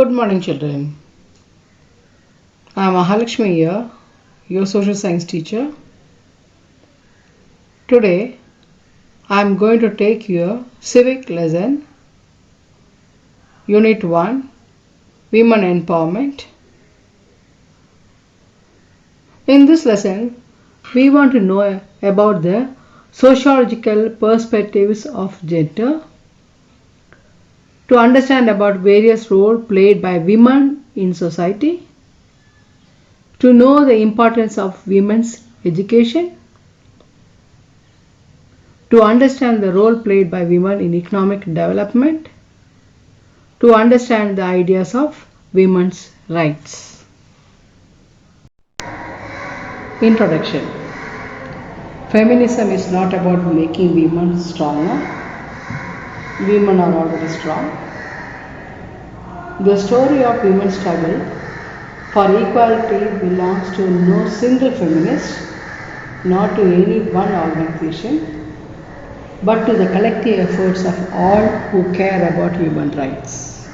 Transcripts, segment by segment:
Good morning, children. I am Mahalakshmi here, your social science teacher. Today, I am going to take your civic lesson, Unit 1, Women Empowerment. In this lesson, we want to know about the sociological perspectives of gender, to understand about various roles played by women in society, to know the importance of women's education, to understand the role played by women in economic development, to understand the ideas of women's rights. Introduction. Feminism is not about making women stronger. Women are already strong. The story of women's struggle for equality belongs to no single feminist, not to any one organization, but to the collective efforts of all who care about human rights.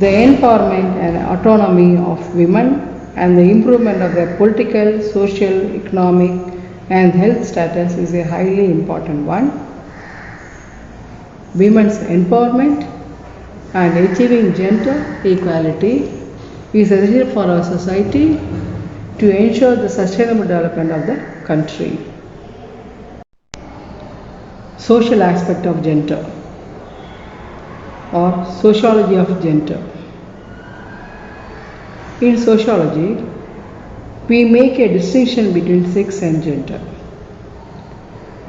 The empowerment and autonomy of women and the improvement of their political, social, economic and health status is a highly important one. Women's empowerment and achieving gender equality is essential for our society to ensure the sustainable development of the country. Social aspect of gender or sociology of gender. In sociology, we make a distinction between sex and gender.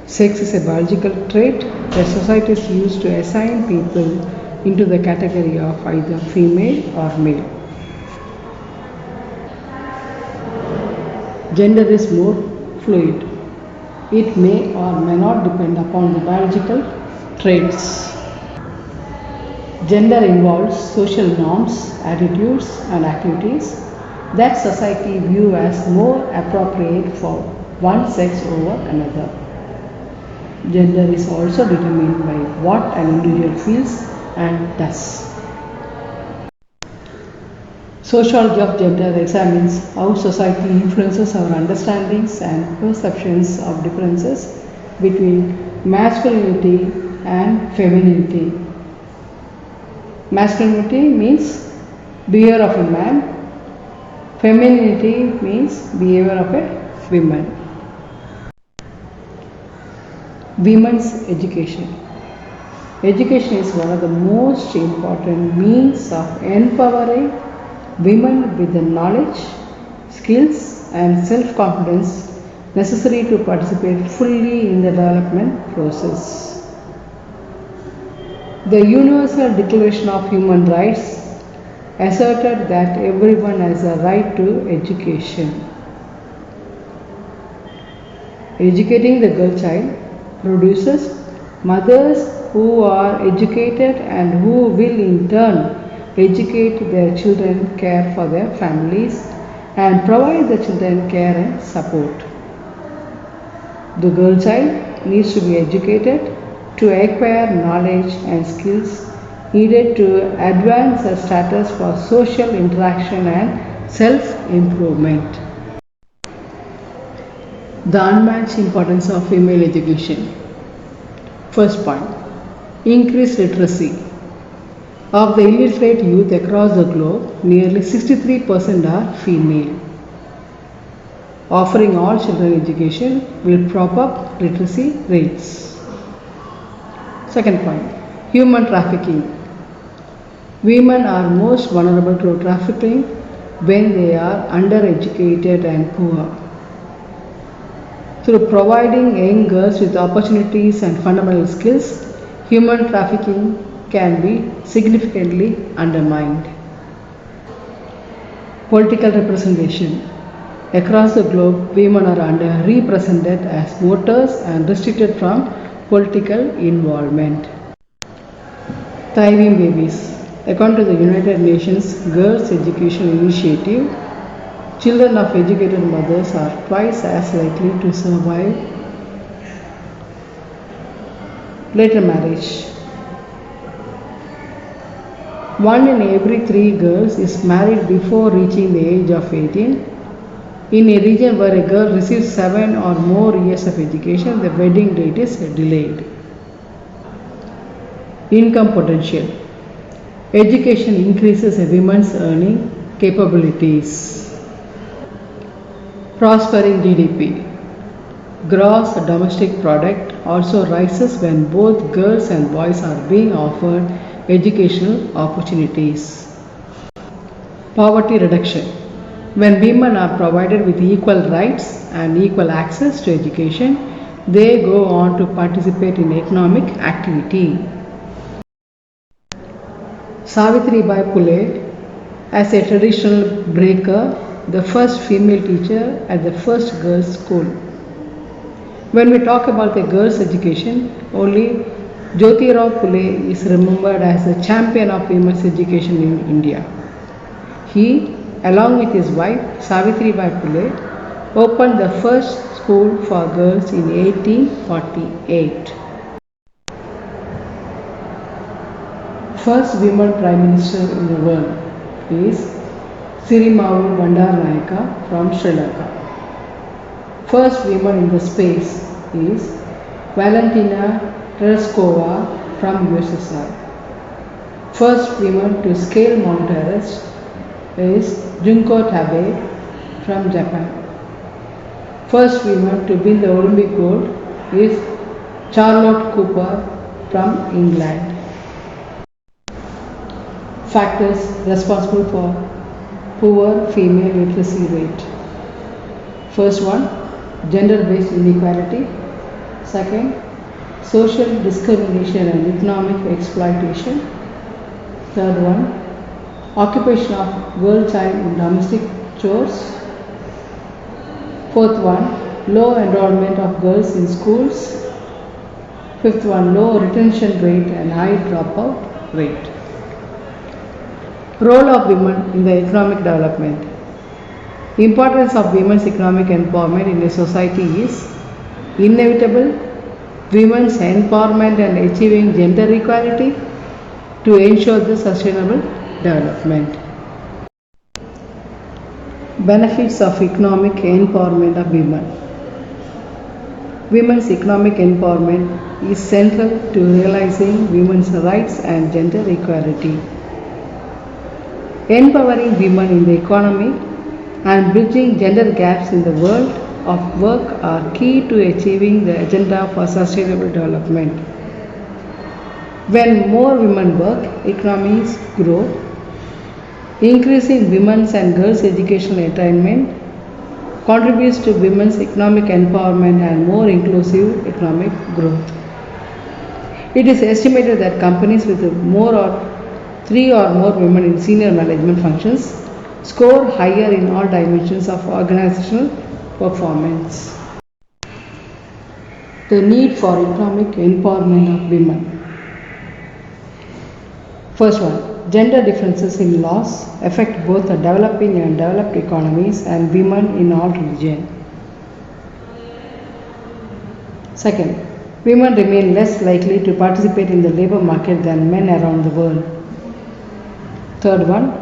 Sex is a biological trait that societies use to assign people into the category of either female or male. Gender is more fluid. It may or may not depend upon the biological traits. Gender involves social norms, attitudes, and activities that society views as more appropriate for one sex over another. Gender is also determined by what an individual feels and does. Sociology of gender examines how society influences our understandings and perceptions of differences between masculinity and femininity. Masculinity means behavior of a man, femininity means behavior of a woman. Women's education. Education is one of the most important means of empowering women with the knowledge, skills and self-confidence necessary to participate fully in the development process. The Universal Declaration of Human Rights asserted that everyone has a right to education. Educating the girl child produces mothers who are educated and who will in turn educate their children, care for their families and provide the children care and support. The girl child needs to be educated to acquire knowledge and skills needed to advance her status for social interaction and self-improvement. The unmatched importance of female education. First point, increased literacy. Of the illiterate youth across the globe, nearly 63% are female. Offering all children education will prop up literacy rates. Second point, human trafficking. Women are most vulnerable to trafficking when they are undereducated and poor. Through providing young girls with opportunities and fundamental skills, human trafficking can be significantly undermined. Political representation. Across the globe, women are underrepresented as voters and restricted from political involvement. Thriving babies. According to the United Nations Girls Education Initiative, children of educated mothers are twice as likely to survive later marriage. 1 in every 3 girls is married before reaching the age of 18. In a region where a girl receives 7 or more years of education, the wedding date is delayed. Income potential. Education increases a woman's earning capabilities. Prospering GDP. Gross domestic product also rises when both girls and boys are being offered educational opportunities. Poverty reduction. When women are provided with equal rights and equal access to education, they go on to participate in economic activity. Savitribai Phule, as a traditional breaker, the first female teacher at the first girls' school. When we talk about the girls' education, only Jyotirao Phule is remembered as the champion of women's education in India. He, along with his wife Savitribai Phule, opened the first school for girls in 1848. First women Prime Minister in the world is Sirimavu Bandaranaike from Sri Lanka. First woman in the space is Valentina Tereshkova from USSR. First woman to scale Mount Everest is Junko Tabei from Japan. First woman to win the Olympic gold is Charlotte Cooper from England. Factors responsible for poor female literacy rate. First one, gender-based inequality. Second, social discrimination and economic exploitation. Third one, occupation of girl child in domestic chores. Fourth one, low enrollment of girls in schools. Fifth one, low retention rate and high dropout rate. Role of women in the economic development. Importance of women's economic empowerment in a society is inevitable. Women's empowerment and achieving gender equality to ensure the sustainable development. Benefits of economic empowerment of women. Women's economic empowerment is central to realizing women's rights and gender equality. Empowering women in the economy and bridging gender gaps in the world of work are key to achieving the agenda for sustainable development. When more women work, economies grow. Increasing women's and girls' educational attainment contributes to women's economic empowerment and more inclusive economic growth. It is estimated that companies with three or more women in senior management functions score higher in all dimensions of organizational performance. The need for economic empowerment of women. First one, gender differences in laws affect both the developing and developed economies and women in all regions. Second, women remain less likely to participate in the labor market than men around the world. Third one,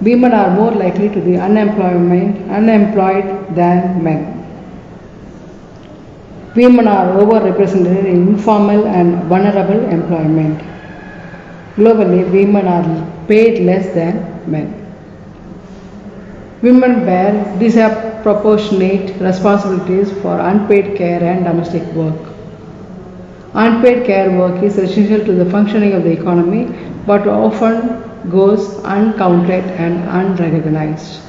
women are more likely to be unemployed than men. Women are overrepresented in informal and vulnerable employment. Globally, women are paid less than men. Women bear disproportionate responsibilities for unpaid care and domestic work. Unpaid care work is essential to the functioning of the economy but often goes uncounted and unrecognized.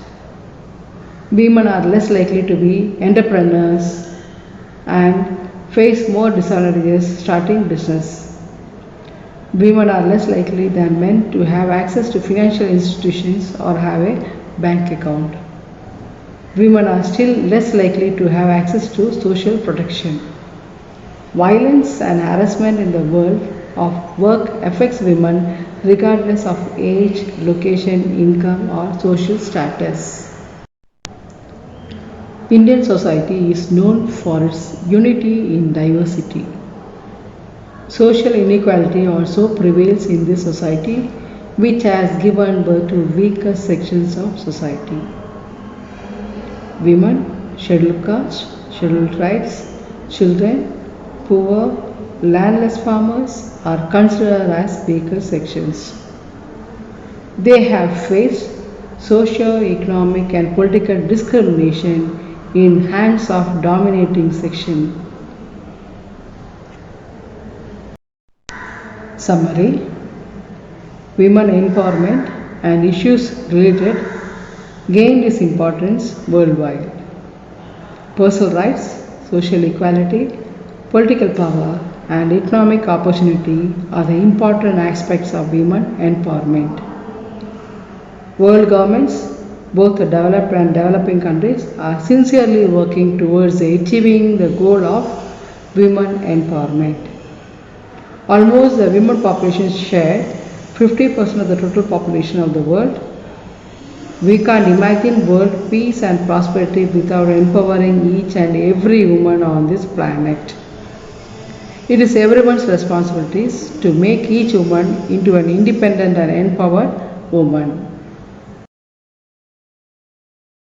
Women are less likely to be entrepreneurs and face more disadvantages starting business. Women are less likely than men to have access to financial institutions or have a bank account. Women are still less likely to have access to social protection. Violence and harassment in the world of work affects women regardless of age, location, income, or social status. Indian society is known for its unity in diversity. Social inequality also prevails in this society, which has given birth to weaker sections of society. Women, scheduled caste, scheduled tribes, children, poor, landless farmers are considered as weaker sections. They have faced socio-economic and political discrimination in hands of dominating section. Summary: women empowerment and issues related gained its importance worldwide. Personal rights, social equality, political power, and economic opportunity are the important aspects of women empowerment. World governments, both the developed and developing countries, are sincerely working towards achieving the goal of women empowerment. Almost the women population share 50% of the total population of the world. We can't imagine world peace and prosperity without empowering each and every woman on this planet. It is everyone's responsibility to make each woman into an independent and empowered woman.